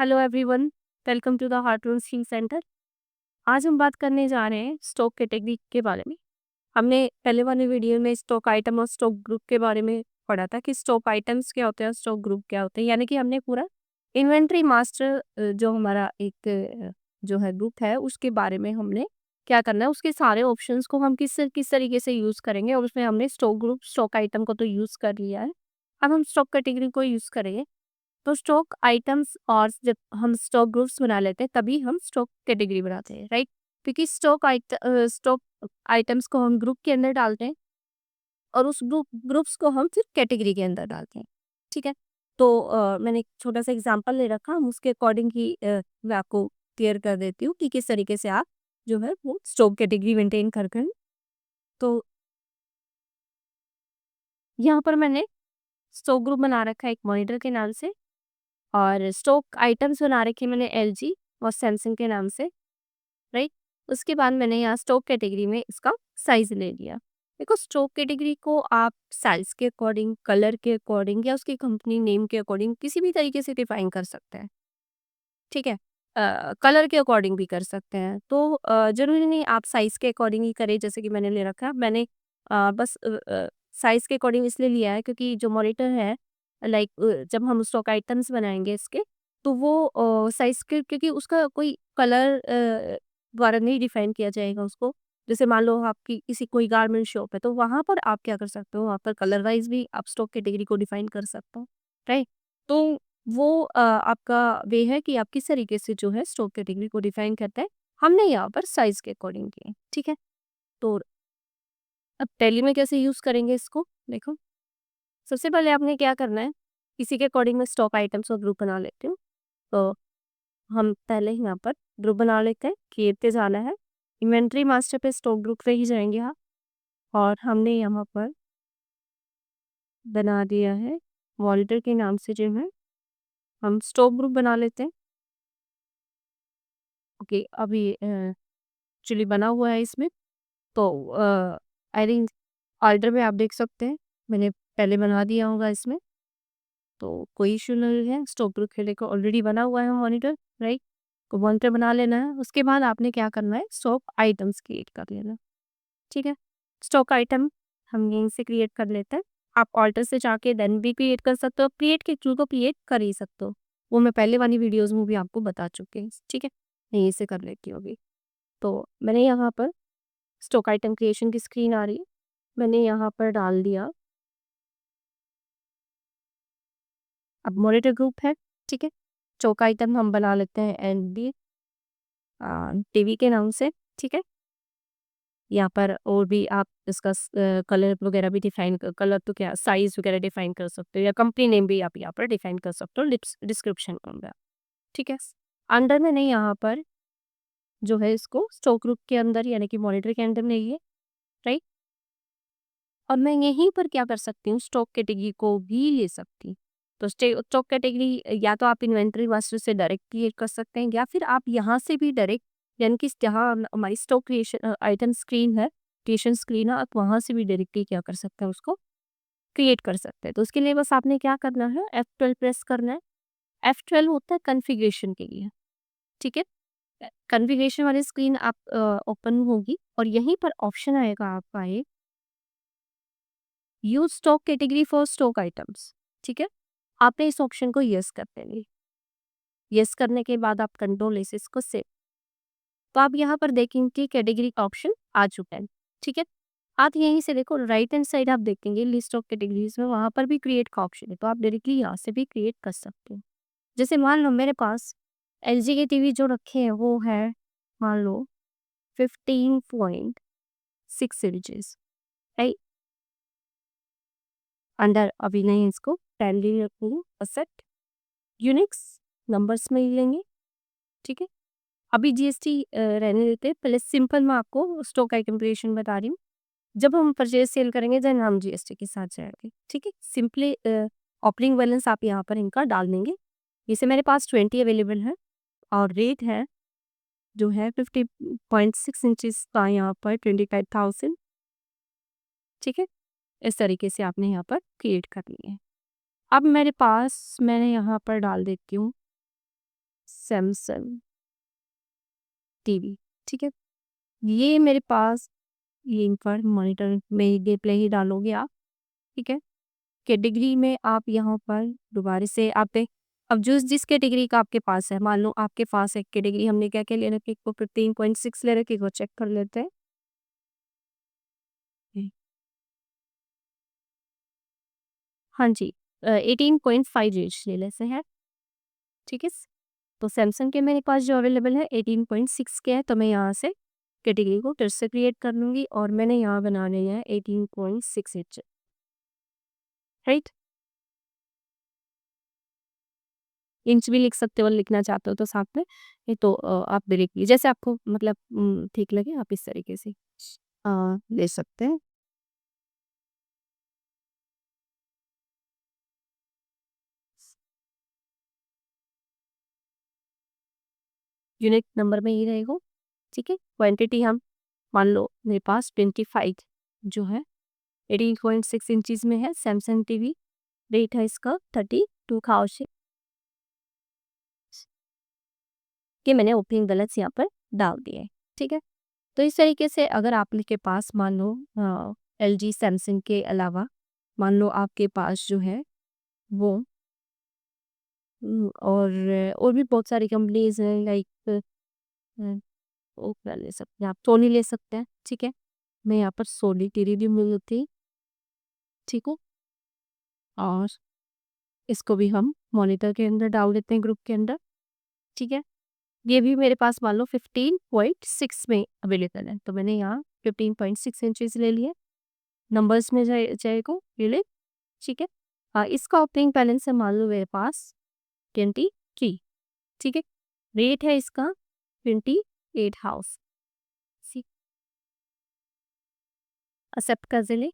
Hello everyone, welcome to the Hartoon stream centre. आज हम बात करने जा रहे हैं स्टॉक कैटेगरी के बारे में। हमने पहले वाले वीडियो में स्टॉक आइटम और स्टॉक ग्रुप के बारे में पढ़ा था कि स्टॉक आइटम्स क्या होते हैं, स्टॉक ग्रुप क्या होते हैं। यानी कि हमने पूरा इन्वेंट्री मास्टर जो हमारा एक जो है ग्रुप है उसके बारे में हमने क्या करना है, उसके सारे ऑप्शंस को हम किस किस तरीके से यूज़ करेंगे। और उसमें हमने स्टॉक ग्रुप स्टॉक आइटम को तो यूज़ कर लिया है। अब हम स्टॉक कैटेगरी को यूज़ करेंगे। तो स्टॉक आइटम्स और जब हम स्टॉक ग्रुप्स बना लेते हैं तभी हम स्टॉक कैटेगरी बनाते हैं, राइट? क्योंकि स्टॉक आइटम्स को हम ग्रुप के अंदर डालते हैं और उस ग्रुप्स को हम फिर कैटेगरी के अंदर डालते हैं। ठीक है? तो मैंने एक छोटा सा एग्जांपल ले रखा, हम उसके अकॉर्डिंग ही मैं आपको क्लियर कर देती हूँ कि किस तरीके से आप जो है वो स्टॉक कैटेगरी मेंटेन कर कर। तो यहाँ पर मैंने स्टॉक ग्रुप बना रखा है एक मॉनिटर के नाम से, और स्टॉक आइटम्स बना रखे मैंने एलजी और सैमसंग के नाम से, राइट? उसके बाद मैंने यहाँ स्टॉक कैटेगरी में इसका साइज़ ले लिया। देखो, स्टॉक कैटेगरी को आप साइज़ के अकॉर्डिंग, कलर के अकॉर्डिंग या उसकी कंपनी नेम के अकॉर्डिंग किसी भी तरीके से डिफाइन कर सकते हैं, ठीक है? कलर के अकॉर्डिंग भी कर सकते हैं। तो ज़रूरी नहीं आप साइज़ के अकॉर्डिंग ही करें, जैसे कि मैंने ले रखा है। मैंने बस साइज़ के अकॉर्डिंग इसलिए लिया है क्योंकि जो मॉनिटर है, लाइक जब हम स्टॉक आइटम्स बनाएँगे इसके, तो वो साइज़ के, क्योंकि उसका कोई कलर द्वारा नहीं डिफाइन किया जाएगा उसको। जैसे मान लो आपकी किसी कोई गारमेंट शॉप है, तो वहाँ पर आप क्या कर सकते हो, वहाँ पर कलर वाइज़ भी आप स्टॉक कैटेगरी को डिफाइन कर सकते हो, राइट? तो वो आपका वे है कि आप किस तरीके से जो है स्टॉक कैटेगरी को डिफाइन करते हैं। हमने यहाँ पर साइज़ के अकॉर्डिंग किया है, ठीक है? तो अब टैली में कैसे यूज़ करेंगे इसको, देखो। सबसे पहले आपने क्या करना है, इसी के अकॉर्डिंग मैं स्टॉक आइटम्स और ग्रुप बना लेती हूँ। तो हम पहले यहाँ पर ग्रुप बना लेते हैं, क्रिएट पे जाना है, इन्वेंटरी मास्टर पे स्टॉक ग्रुप पे ही जाएँगे आप, और हमने यहाँ पर बना दिया है मॉनिटर के नाम से जो है, हम स्टॉक ग्रुप बना लेते हैं। ओके, अभी एक्चुअली बना हुआ है इसमें। तो आई थिंक ऑर्डर में आप देख सकते हैं, मैंने पहले बना दिया होगा इसमें, तो कोई इश्यू नहीं है। स्टॉक ग्रुप के लिए ऑलरेडी बना हुआ है मॉनिटर, राइट? तो मॉनिटर बना लेना है। उसके बाद आपने क्या करना है, स्टॉक आइटम्स क्रिएट कर लेना, ठीक है? स्टॉक आइटम हम यहीं से क्रिएट कर लेते हैं। आप ऑल्टर से जाके देन भी क्रिएट कर सकते हो, क्रिएट के थ्रू तो क्रिएट कर ही सकते हो। वो मैं पहले वाली वीडियोज़ में भी आपको बता चुकी हूँ, ठीक है? मैं यहीं से कर लेती हूँ अभी। तो मैंने यहाँ पर स्टॉक आइटम क्रिएशन की स्क्रीन आ रही है, मैंने यहाँ पर डाल दिया। अब मॉनिटर ग्रुप है, ठीक है? स्टॉक आइटम हम बना लेते हैं एनडी टीवी के नाम से, ठीक है? यहाँ पर और भी आप इसका कलर वगैरह भी डिफाइन, कलर तो क्या, साइज़ वगैरह डिफाइन कर सकते हो, या कंपनी नेम भी आप यहाँ पर डिफाइन कर सकते हो डिस्क्रिप्शन के अंदर, ठीक है? अंडर मैंने यहाँ पर जो है इसको स्टॉक ग्रुप के अंदर यानी कि मॉनिटर के अंदर नहीं है, राइट? और मैं यहीं पर क्या कर सकती हूँ, स्टॉक कैटेगरी को भी ले सकती हूँ। तो स्टॉक कैटेगरी या तो आप इन्वेंटरी मास्टर से डायरेक्ट क्रिएट कर सकते हैं, या फिर आप यहाँ से भी डायरेक्ट, यानी कि जहाँ हमारी स्टॉक क्रिएशन आइटम स्क्रीन है, क्रिएशन स्क्रीन है, आप वहाँ से भी डायरेक्टली क्या कर सकते हैं, उसको क्रिएट कर सकते हैं। तो उसके लिए बस आपने क्या करना है, F12 प्रेस करना है। F12 होता है कॉन्फ़िगरेशन के लिए, ठीक है? कॉन्फ़िगरेशन वाली स्क्रीन आप ओपन होगी और यहीं पर ऑप्शन आएगा आपका एक, use stock category for stock items, ठीक है? आपने इस ऑप्शन को यस कर देंगे। यस करने के बाद आप कंट्रोल एस इसको सेव, तो आप यहाँ पर देखेंगे कि कैटेगरी का ऑप्शन आ चुका है, ठीक है? आप यहीं से देखो राइट हैंड साइड आप देखेंगे लिस्ट ऑफ कैटेगरीज में, वहाँ पर भी क्रिएट का ऑप्शन है, तो आप डायरेक्टली यहाँ से भी क्रिएट कर सकते हो। जैसे मान लो मेरे पास एलजी के टीवी जो रखे हैं वो है, मान लो 15.6 इंचेस, राइट? अंडर अभी नहीं, इसको 10 रखूँगी, असेट यूनिक्स नंबर्स में ही लेंगे, ठीक है? अभी जीएसटी रहने देते हैं, पहले सिंपल मैं आपको स्टॉक आइटम क्रिएशन बता रही हूँ। जब हम परचेज़ सेल करेंगे देन हम जीएसटी के साथ जाएँगे, ठीक है? सिंपली ओपनिंग बैलेंस आप यहाँ पर इनका डाल देंगे। जैसे मेरे पास 20 अवेलेबल है और रेट है जो है 50.6 इंचेस का, यहाँ पर 25,000, ठीक है? इस तरीके से आपने यहाँ पर क्रिएट करनी है। अब मेरे पास मैंने यहाँ पर डाल देती हूँ सैमसंग टीवी, ठीक है। ये मेरे पास यहीं पर मॉनिटर में डिस्प्ले ही डालोगे आप, ठीक है। कैटेगरी में आप यहाँ पर दोबारा से आप अब जिस कैटेगरी का आपके पास है, मान लो आपके पास एक कैटेगरी हमने क्या-क्या ले रखी है, एक तो 15.6 ले रखी है, वो चेक कर लेते हैं। हाँ जी, 18.5 इंच ले लेते हैं, ठीक है। तो सैमसंग के मेरे पास जो अवेलेबल है 18.6 के है, तो मैं यहाँ से कैटेगरी को फिर से क्रिएट कर लूँगी और मैंने यहाँ बनाने हैं 18.6 इंच, राइट? इंच भी लिख सकते हो, लिखना चाहते हो तो साथ में, ये तो आप डायरेक्टली जैसे आपको मतलब ठीक लगे आप इस तरीके से ले सकते हैं। यूनिट नंबर में ही रहेगा, ठीक है। क्वांटिटी हम मान लो मेरे पास 25 जो है 18.6 इंचज़ में है सैमसंग टीवी, रेट है इसका 32,000 के मैंने ओपनिंग बैलेंस यहाँ पर डाल दिया है, ठीक है। तो इस तरीके से अगर आपके पास मान लो एलजी सैमसंग के अलावा मान लो आपके पास जो है वो और भी बहुत सारी कंपनीज हैं लाइक वो क्या ले सकते हैं आप, सोनी ले सकते हैं, ठीक है। मैं यहाँ पर सोनी टीवी भी मिलती, ठीक है। और इसको भी हम मॉनिटर के अंदर डाल देते हैं ग्रुप के अंदर, ठीक है। ये भी मेरे पास मान लो 15.6 में अवेलेबल है, तो मैंने यहाँ 15.6 इंचज़ ले लिए, नंबर्स में जाएगा ये ले, ठीक है। इसका ओपनिंग बैलेंस है मान लो मेरे पास 23, ठीक है। रेट है इसका 28 हाउस, एक्सेप्ट कर ले।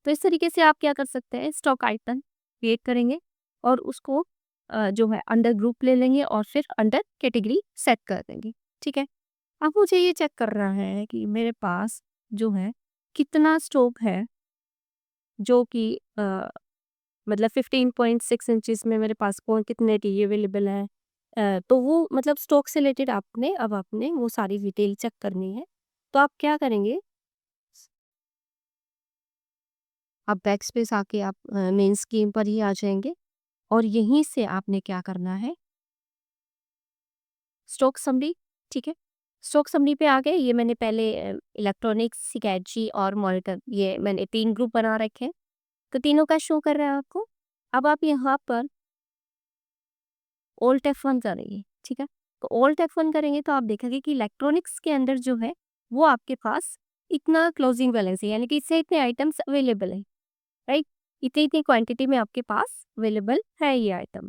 तो इस तरीके से आप क्या कर सकते हैं, स्टॉक आइटम क्रिएट करेंगे और उसको जो है अंडर ग्रुप ले लेंगे और फिर अंडर कैटेगरी सेट कर देंगे, ठीक है। अब मुझे ये चेक करना है कि मेरे पास जो है कितना स्टॉक है जो कि मतलब 15.6 इंचज़ में मेरे पास कौन कितने टीवी अवेलेबल है। तो वो मतलब स्टॉक से रिलेटेड आपने अब आपने वो सारी डिटेल चेक करनी है। तो आप क्या करेंगे, आप बैक स्पेस आके आप मेन स्क्रीन पर ही आ जाएँगे और यहीं से आपने क्या करना है, स्टॉक समरी, ठीक है। स्टॉक समरी पे आ गए, ये मैंने पहले इलेक्ट्रॉनिक्स, सिकैची और मॉनिटर ये मैंने 3 ग्रुप बना रखे हैं, तो तीनों का शो कर रहा है आपको। अब आप यहाँ पर ऑल्ट F1 करेंगे, ठीक है। तो ऑल्ट F1 करेंगे तो आप देखेंगे कि इलेक्ट्रॉनिक्स के अंदर जो है वो आपके पास इतना क्लोजिंग बैलेंस है, यानी कि इससे इतने आइटम्स अवेलेबल है, राइट। इतनी इतनी क्वांटिटी में आपके पास अवेलेबल है ये आइटम,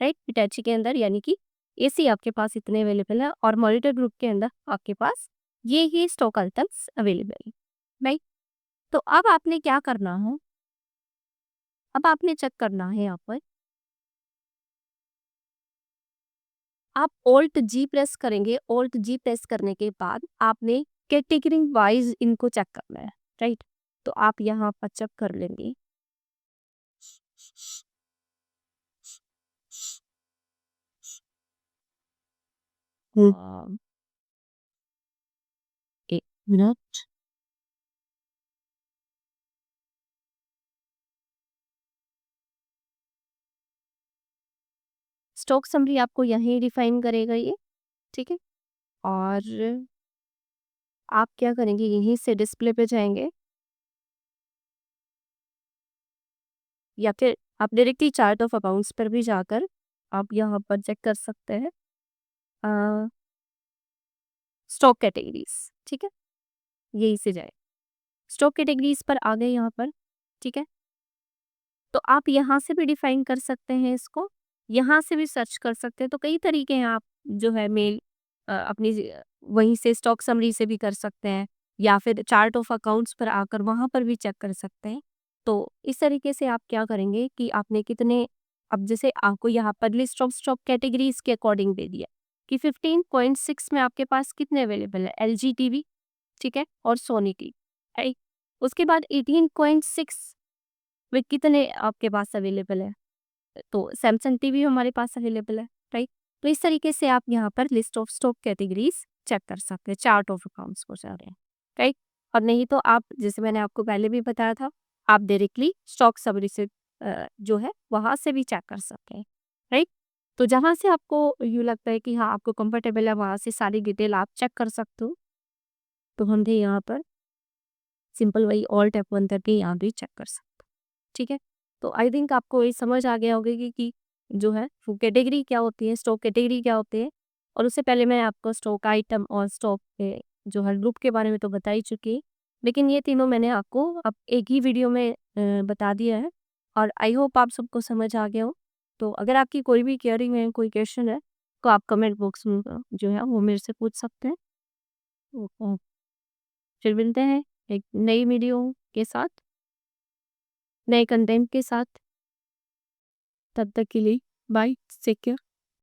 राइट। हिटाची के अंदर यानी कि एसी आपके पास इतने अवेलेबल है और मॉनिटर ग्रुप के अंदर आपके पास ये स्टॉक आइटम्स अवेलेबल है, राइट। तो अब आपने क्या करना है, अब आपने चेक करना है यहाँ पर, आप ऑल्ट जी प्रेस करेंगे, ऑल्ट जी प्रेस करने के बाद आपने कैटेगरी वाइज इनको चेक करना है, राइट। तो आप यहाँ पर चेक कर लेंगे, अ, एक मिनट, स्टॉक समरी आपको यहीं डिफाइन करेगा ये, ठीक है। और आप क्या करेंगे, यहीं से डिस्प्ले पे जाएंगे या फिर आप डायरेक्टली चार्ट ऑफ अकाउंट्स पर भी जाकर आप यहाँ पर चेक कर सकते हैं स्टॉक कैटेगरीज, ठीक है। यहीं से जाए, स्टॉक कैटेगरीज पर आ गए यहाँ पर, ठीक है। तो आप यहाँ से भी डिफाइन कर सकते हैं इसको, यहाँ से भी सर्च कर सकते हैं, तो कई तरीके हैं आप जो है मेल अपनी वहीं से स्टॉक समरी से भी कर सकते हैं या फिर चार्ट ऑफ अकाउंट्स पर आकर वहाँ पर भी चेक कर सकते हैं। तो इस तरीके से आप क्या करेंगे कि आपने कितने, अब जैसे आपको यहाँ पर लिस्ट ऑफ स्टॉक कैटेगरीज के अकॉर्डिंग दे दिया कि 15.6 में आपके पास कितने अवेलेबल है, एलजी टीवी, ठीक है, और सोनी टीवी, राइट। उसके बाद 18.6 वे कितने आपके पास अवेलेबल है, तो सैमसंग टीवी हमारे पास अवेलेबल है, राइट। तो इस तरीके से आप यहाँ पर list of stock categories check कर सकते हैं, चार्ट ऑफ अकाउंट्स को जा रहे हैं, राइट। और नहीं तो आप, जैसे मैंने आपको पहले भी बताया था, आप डायरेक्टली स्टॉक सब रिसिप्ट जो है वहाँ से भी चेक कर सकते हैं, राइट। तो जहाँ से आपको यूँ लगता है कि हाँ आपको कंफर्टेबल है, वहाँ से सारी डिटेल आप चेक कर सकते हो। तो हमने यहाँ पर सिंपल वही ऑल्ट F1 करके यहाँ भी चेक कर सकते हो, ठीक है। तो आई थिंक आपको ये समझ आ गया होगा कि जो है वो कैटेगरी क्या होती है, स्टॉक कैटेगरी क्या होती है। और उससे पहले मैं आपको स्टॉक आइटम और स्टॉक के जो है ग्रुप के बारे में तो बता ही चुकी, लेकिन ये तीनों मैंने आपको अब एक ही वीडियो में बता दिया है। और आई होप आप सबको समझ आ गया हो। तो अगर आपकी कोई भी क्वेरी है, कोई क्वेश्चन है, तो आप कमेंट बॉक्स में जो है वो मेरे से पूछ सकते हैं। फिर मिलते हैं एक नई वीडियो के साथ, नए कंटेंट के साथ। तब तक के लिए बाय, टेक केयर।